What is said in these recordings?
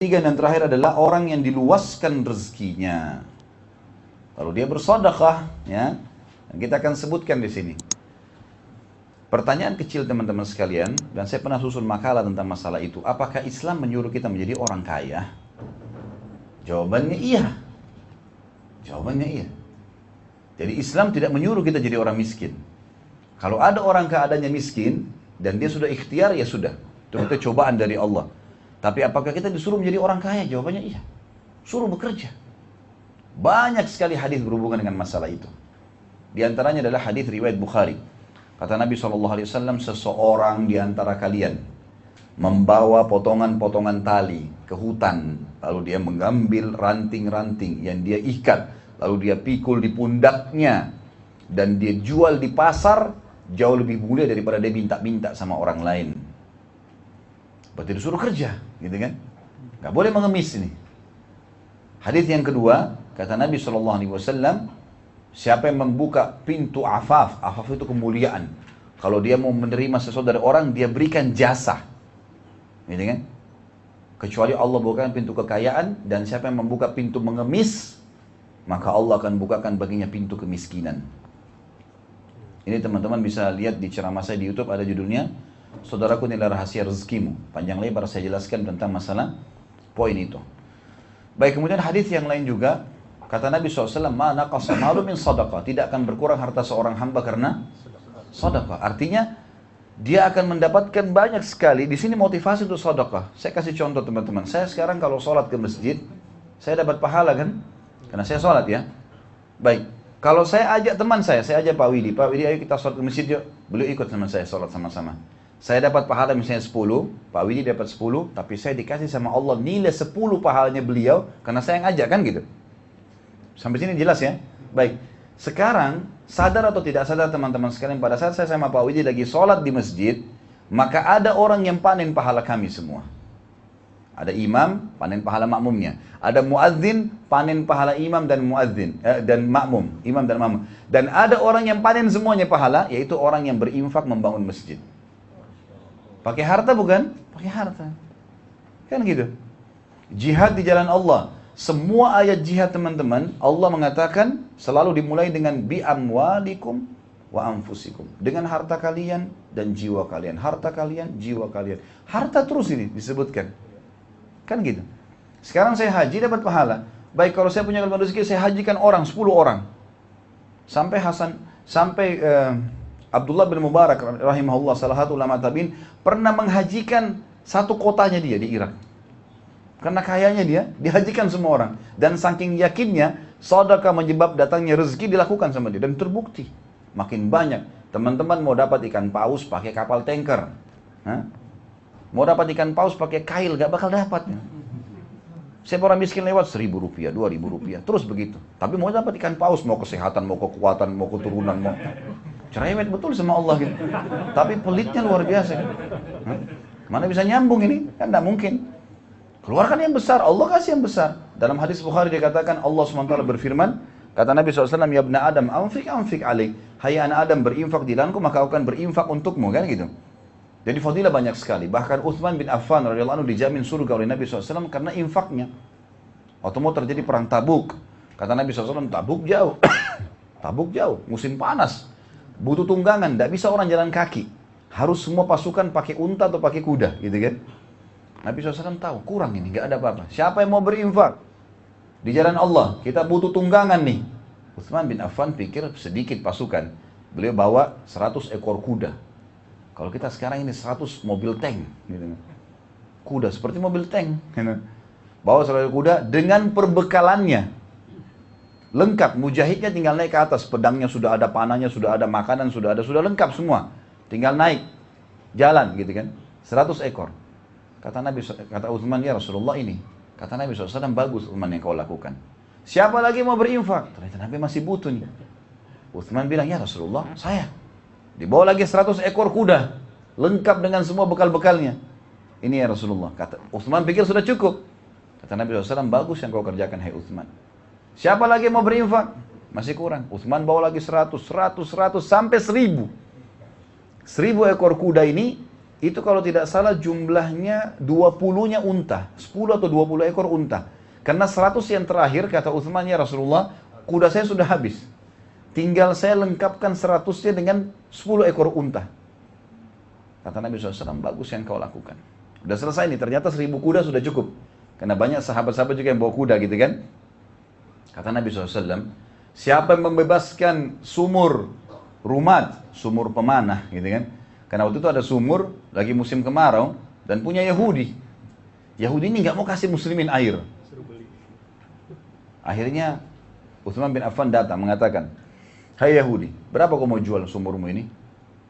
Tiga dan terakhir adalah orang yang diluaskan rezekinya. Kalau dia bersedekah, ya, dan kita akan sebutkan di sini. Pertanyaan kecil teman-teman sekalian, dan saya pernah susun makalah tentang masalah itu. Apakah Islam menyuruh kita menjadi orang kaya? Jawabannya iya. Jawabannya iya. Jadi Islam tidak menyuruh kita jadi orang miskin. Kalau ada orang keadaannya miskin dan dia sudah ikhtiar, ya sudah. Itu cobaan dari Allah. Tapi apakah kita disuruh menjadi orang kaya? Jawabannya iya. Suruh bekerja. Banyak sekali hadis berhubungan dengan masalah itu. Di antaranya adalah hadis riwayat Bukhari. Kata Nabi SAW, seseorang di antara kalian membawa potongan-potongan tali ke hutan. Lalu dia mengambil ranting-ranting yang dia ikat. Lalu dia pikul di pundaknya. Dan dia jual di pasar jauh lebih mulia daripada dia minta-minta sama orang lain. Berarti disuruh kerja, gitu kan? Gak boleh mengemis ini. Hadis yang kedua, kata Nabi SAW, siapa yang membuka pintu afaf, afaf itu kemuliaan. Kalau dia mau menerima sesuatu dari orang, dia berikan jasa, gitu kan? Kecuali Allah bukakan pintu kekayaan, dan siapa yang membuka pintu mengemis, maka Allah akan bukakan baginya pintu kemiskinan. Ini teman-teman bisa lihat di ceramah saya di YouTube, ada judulnya Saudaraku, inilah rahasia rezekimu. Panjang lebar saya jelaskan tentang masalah poin itu. Baik, kemudian hadis yang lain juga, kata Nabi SAW, ma naqasa malu min sadaqah, tidak akan berkurang harta seorang hamba karena sedekah. Artinya dia akan mendapatkan banyak sekali. Di sini motivasi untuk sedekah. Saya kasih contoh teman-teman. Saya sekarang kalau sholat ke masjid, saya dapat pahala kan? Karena saya sholat ya. Baik, kalau saya ajak teman saya ajak Pak Widi, ayo kita sholat ke masjid yuk. Beliau ikut sama saya sholat sama-sama. Saya dapat pahala misalnya 10, Pak Widi dapat 10, tapi saya dikasih sama Allah nilai 10 pahalanya beliau, karena saya yang ajak kan gitu. Sampai sini jelas ya? Baik, sekarang sadar atau tidak sadar teman-teman sekalian, pada saat saya sama Pak Widi lagi sholat di masjid, maka ada orang yang panen pahala kami semua. Ada imam, panen pahala makmumnya. Ada muadzin, panen pahala imam dan muadzin, dan makmum, imam dan makmum. Dan ada orang yang panen semuanya pahala, yaitu orang yang berinfak membangun masjid. Pakai harta bukan? Pakai harta. Kan gitu. Jihad di jalan Allah. Semua ayat jihad teman-teman, Allah mengatakan selalu dimulai dengan bi amwalikum wa anfusikum. Dengan harta kalian dan jiwa kalian. Harta kalian, jiwa kalian. Harta terus ini disebutkan. Kan gitu. Sekarang saya haji dapat pahala. Baik, kalau saya punya kelebihan rezeki, saya hajikan orang, 10 orang. Sampai Abdullah bin Mubarak rahimahullah, salah satu ulama tabi'in, pernah menghajikan satu kotanya dia di Irak. Karena kayanya dia, dihajikan semua orang. Dan saking yakinnya, sedekah menyebab datangnya rezeki dilakukan sama dia. Dan terbukti, makin banyak. Teman-teman mau dapat ikan paus pakai kapal tanker. Mau dapat ikan paus pakai kail, gak bakal dapat. Saya orang miskin lewat 1.000 rupiah, 2.000 rupiah, terus begitu. Tapi mau dapat ikan paus, mau kesehatan, mau kekuatan, mau keturunan, mau... cerewet betul sama Allah gitu. Tapi pelitnya luar biasa. Mana bisa nyambung ini? Kan tidak mungkin. Keluarkan yang besar, Allah kasih yang besar. Dalam hadis Bukhari dikatakan Allah SWT berfirman, kata Nabi SAW, ya ibna Adam, anfik alaik. Hai anak Adam, berinfak di dalamku, maka aku akan berinfak untukmu, kan gitu. Jadi fadilah banyak sekali. Bahkan Uthman bin Affan radhiyallahu anhu dijamin surga oleh Nabi SAW karena infaknya. Waktu mau terjadi perang Tabuk, kata Nabi SAW, Tabuk jauh. Tabuk jauh, musim panas. Butuh tunggangan, tidak bisa orang jalan kaki. Harus semua pasukan pakai unta atau pakai kuda, gitu kan. Nabi SAW tahu, kurang ini, nggak ada apa-apa. Siapa yang mau berinfak di jalan Allah? Kita butuh tunggangan nih. Utsman bin Affan pikir sedikit pasukan. Beliau bawa 100 ekor kuda. Kalau kita sekarang ini 100 mobil tank. Gitu. Kuda seperti mobil tank. Gitu. Bawa 100 kuda dengan perbekalannya. Lengkap, mujahidnya tinggal naik ke atas, pedangnya sudah ada, panahnya sudah ada, makanan sudah ada, sudah lengkap semua. Tinggal naik, jalan gitu kan, 100 ekor. Kata Utsman, ya Rasulullah ini. Kata Nabi SAW, bagus Utsman yang kau lakukan. Siapa lagi mau berinfak? Ternyata Nabi masih butuh nih. Utsman bilang, ya Rasulullah, saya. Dibawa lagi 100 ekor kuda, lengkap dengan semua bekal-bekalnya. Ini ya Rasulullah. Kata Utsman pikir sudah cukup. Kata Nabi SAW, bagus yang kau kerjakan, hai Utsman. Siapa lagi mau berinfak? Masih kurang. Utsman bawa lagi 100 sampai 1.000. 1.000 ekor kuda ini itu kalau tidak salah jumlahnya 20-nya unta, 10 atau 20 ekor unta. Karena 100 yang terakhir kata Utsman, ya Rasulullah, kuda saya sudah habis. Tinggal saya lengkapkan 100-nya dengan 10 ekor unta. Kata Nabi SAW, bagus yang kau lakukan. Udah selesai nih, ternyata 1000 kuda sudah cukup. Karena banyak sahabat-sahabat juga yang bawa kuda gitu kan. Kata Nabi SAW, siapa yang membebaskan sumur Rumat, sumur pemanah gitu kan. Karena waktu itu ada sumur, lagi musim kemarau, dan punya Yahudi. Yahudi ini nggak mau kasih muslimin air. Akhirnya Utsman bin Affan datang mengatakan, hai Yahudi, berapa kau mau jual sumurmu ini?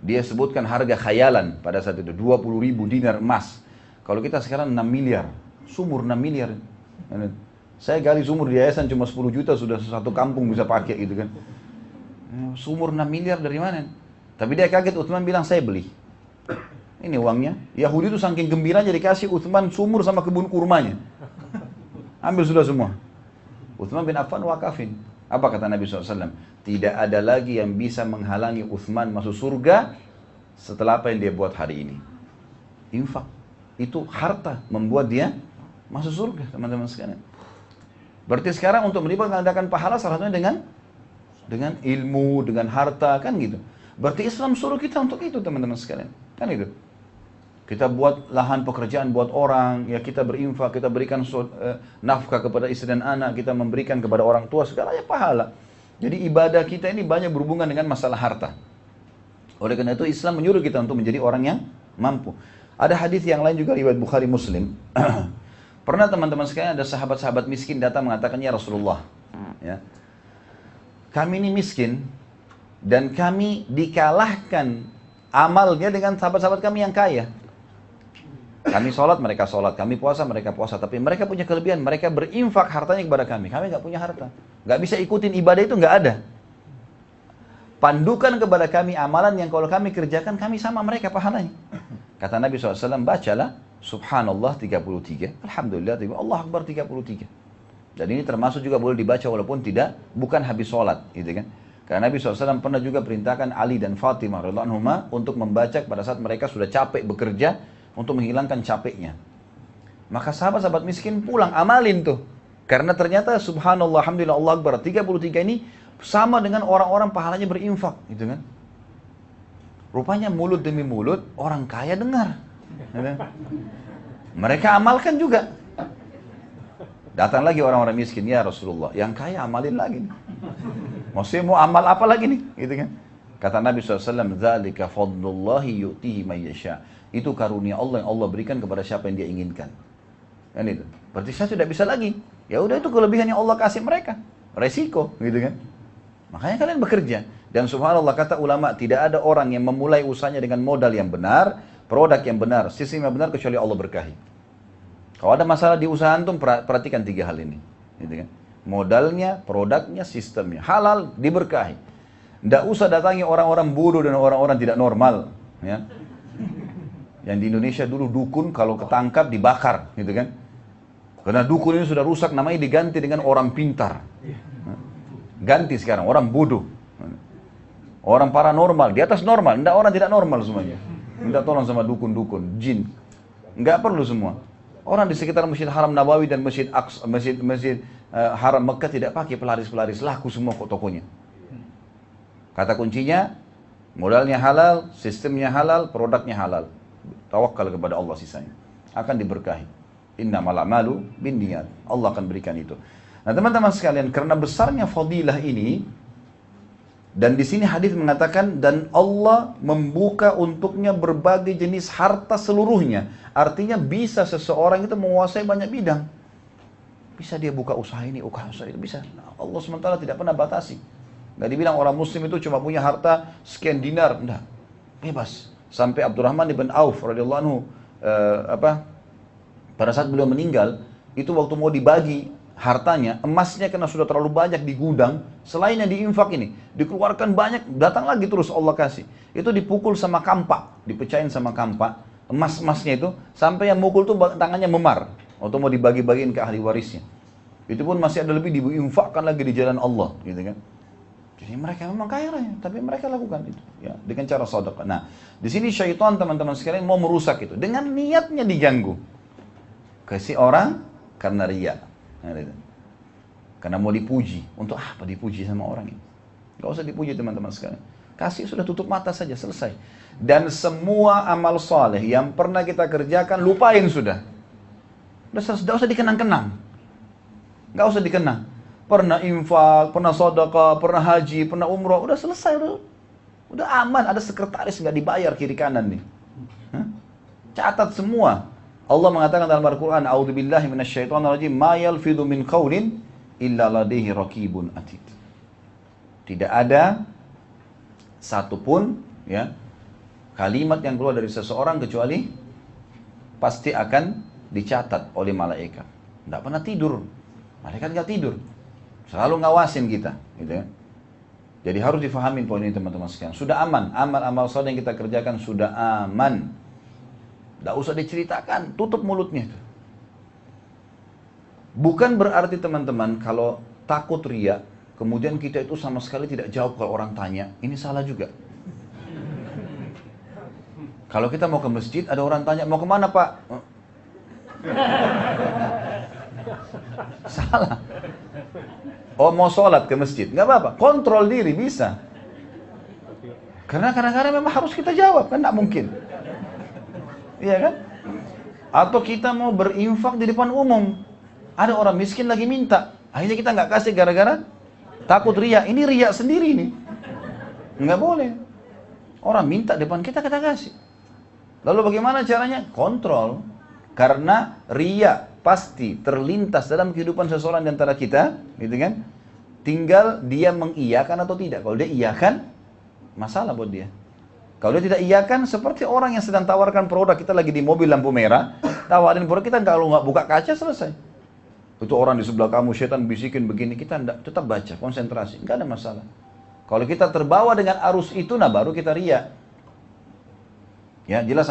Dia sebutkan harga khayalan pada saat itu, 20.000 dinar emas. Kalau kita sekarang 6 miliar, sumur 6 miliar. Saya gali sumur di yayasan cuma 10 juta, sudah satu kampung bisa pakai gitu kan. Sumur 6 miliar dari mana? Tapi dia kaget, Utsman bilang saya beli. Ini uangnya. Yahudi itu saking gembiranya dikasih Utsman sumur sama kebun kurmanya. Ambil sudah semua. Utsman bin Affan wakafin. Apa kata Nabi SAW? Tidak ada lagi yang bisa menghalangi Utsman masuk surga setelah apa yang dia buat hari ini. Infak. Itu harta membuat dia masuk surga, teman-teman sekalian. Berarti sekarang untuk mengadakan pahala salah satunya dengan ilmu, dengan harta, kan gitu. Berarti Islam suruh kita untuk itu, teman-teman sekalian. Kan itu. Kita buat lahan pekerjaan buat orang, ya kita berinfak, kita berikan nafkah kepada istri dan anak, kita memberikan kepada orang tua, segalanya pahala. Jadi ibadah kita ini banyak berhubungan dengan masalah harta. Oleh karena itu Islam menyuruh kita untuk menjadi orang yang mampu. Ada hadis yang lain juga riwayat Bukhari Muslim. Pernah teman-teman sekalian ada sahabat-sahabat miskin datang mengatakan, ya Rasulullah, ya, kami ini miskin dan kami dikalahkan amalnya dengan sahabat-sahabat kami yang kaya. Kami sholat, mereka sholat, kami puasa, mereka puasa. Tapi mereka punya kelebihan, mereka berinfak hartanya kepada kami. Kami nggak punya harta, nggak bisa ikutin ibadah itu, nggak ada. Pandukan kepada kami amalan yang kalau kami kerjakan, kami sama mereka pahalanya. Kata Nabi SAW, bacalah Subhanallah 33, Alhamdulillah, Allah Akbar 33. Dan ini termasuk juga boleh dibaca walaupun bukan habis sholat, gitu kan. Karena Nabi SAW pernah juga perintahkan Ali dan Fatimah radhiyallahu anhuma untuk membaca pada saat mereka sudah capek bekerja untuk menghilangkan capeknya. Maka sahabat-sahabat miskin pulang amalin tuh. Karena ternyata Subhanallah, Alhamdulillah, Allah Akbar 33 ini sama dengan orang-orang pahalanya berinfak, gitu kan. Rupanya mulut demi mulut orang kaya dengar. Mereka amalkan juga. Datang lagi orang-orang miskin, ya Rasulullah, yang kaya amalin lagi nih. Maksudnya mau amal apa lagi nih, gitu kan? Kata Nabi SAW, "Dzalika fadlullahi yu'tihi may yasha." Itu karunia Allah yang Allah berikan kepada siapa yang dia inginkan. Kan itu. Berarti saya tidak bisa lagi. Ya udah, itu kelebihan yang Allah kasih mereka. Resiko, gitu kan? Makanya kalian bekerja. Dan subhanallah, kata ulama, tidak ada orang yang memulai usahanya dengan modal yang benar, produk yang benar, sistem yang benar, kecuali Allah berkahi. Kalau ada masalah di usaha antum, perhatikan 3 hal ini, gitu kan? Modalnya, produknya, sistemnya, halal, diberkahi. Tidak usah datangi orang-orang bodoh dan orang-orang tidak normal, ya. Yang di Indonesia dulu dukun kalau ketangkap dibakar, gitu kan? Karena dukun ini sudah rusak, namanya diganti dengan orang pintar. Ganti sekarang, orang bodoh. Orang paranormal, di atas normal, tidak orang tidak normal semuanya. Minta tolong sama dukun-dukun, jin. Enggak perlu semua. Orang di sekitar Masjid Haram Nabawi dan Masjid Haram Mekah tidak pakai pelaris-pelaris, laku semua kok tokonya. Kata kuncinya, modalnya halal, sistemnya halal, produknya halal. Tawakal kepada Allah sisanya. Akan diberkahi. Innamal a'malu binniyat. Allah akan berikan itu. Nah teman-teman sekalian, karena besarnya fadilah ini, dan di sini hadis mengatakan, dan Allah membuka untuknya berbagai jenis harta seluruhnya. Artinya bisa seseorang itu menguasai banyak bidang. Bisa dia buka usaha ini, usaha itu, bisa. Allah SWT tidak pernah batasi. Nggak dibilang orang muslim itu cuma punya harta sekian dinar, enggak. Bebas. Sampai Abdurrahman ibn Auf radhiyallahu anhu, pada saat beliau meninggal, itu waktu mau dibagi hartanya, emasnya karena sudah terlalu banyak di gudang, selain yang diinfak ini, dikeluarkan banyak, datang lagi terus Allah kasih. Itu dipukul sama kampak, dipecahin sama kampak, emas-emasnya itu, sampai yang mukul tuh tangannya memar, atau mau dibagi-bagiin ke ahli warisnya. Itu pun masih ada lebih, diinfakkan lagi di jalan Allah, gitu kan. Jadi mereka memang kaya raya, tapi mereka lakukan itu ya dengan cara sedekah. Nah, di sini syaitan teman-teman sekalian mau merusak itu dengan niatnya diganggu. Kasih orang karena riya. Nah, gitu. Karena mau dipuji. Untuk apa dipuji sama orang ini? Gak usah dipuji teman-teman sekalian. Kasih sudah tutup mata saja, selesai. Dan semua amal soleh yang pernah kita kerjakan, lupain sudah. Udah selesai, gak usah dikenang-kenang. Gak usah dikenang. Pernah infak, pernah sedekah, pernah haji, pernah umroh, udah selesai, udah aman. Ada sekretaris nggak dibayar kiri kanan nih. Hah? Catat semua. Allah mengatakan dalam Al-Quran, "A'udzubillahi minasyaitonirrajim, ma yalfidhu min qaulin illa ladaihi raqibun atid." Tidak ada satupun ya kalimat yang keluar dari seseorang kecuali pasti akan dicatat oleh malaikat. Tidak pernah tidur, malaikat nggak tidur. Selalu ngawasin kita, gitu ya. Jadi harus difahamin poin ini teman-teman sekalian. Sudah aman, amal-amal saleh yang kita kerjakan sudah aman. Tidak usah diceritakan, tutup mulutnya. Bukan berarti teman-teman kalau takut riya, kemudian kita itu sama sekali tidak jawab kalau orang tanya. Ini salah juga. Kalau kita mau ke masjid, ada orang tanya, mau kemana Pak? Salah. Oh mau sholat ke masjid, nggak apa-apa, kontrol diri bisa. Karena kadang-kadang memang harus kita jawab, kan nggak mungkin. Iya kan? Atau kita mau berinfak di depan umum, ada orang miskin lagi minta, akhirnya kita nggak kasih gara-gara takut riya. Ini riya sendiri nih, nggak boleh. Orang minta depan kita kasih. Lalu bagaimana caranya? Kontrol. Karena riya pasti terlintas dalam kehidupan seseorang di antara kita, gitu kan? Tinggal dia mengiyakan atau tidak. Kalau dia iyakan, masalah buat dia. Kalau dia tidak iyakan, seperti orang yang sedang tawarkan produk, kita lagi di mobil lampu merah, tawarin produk kita, kalau nggak buka kaca selesai. Itu orang di sebelah kamu, setan bisikin begini, kita tetap baca, konsentrasi, nggak ada masalah. Kalau kita terbawa dengan arus itu, nah baru kita riya. Ya, jelas.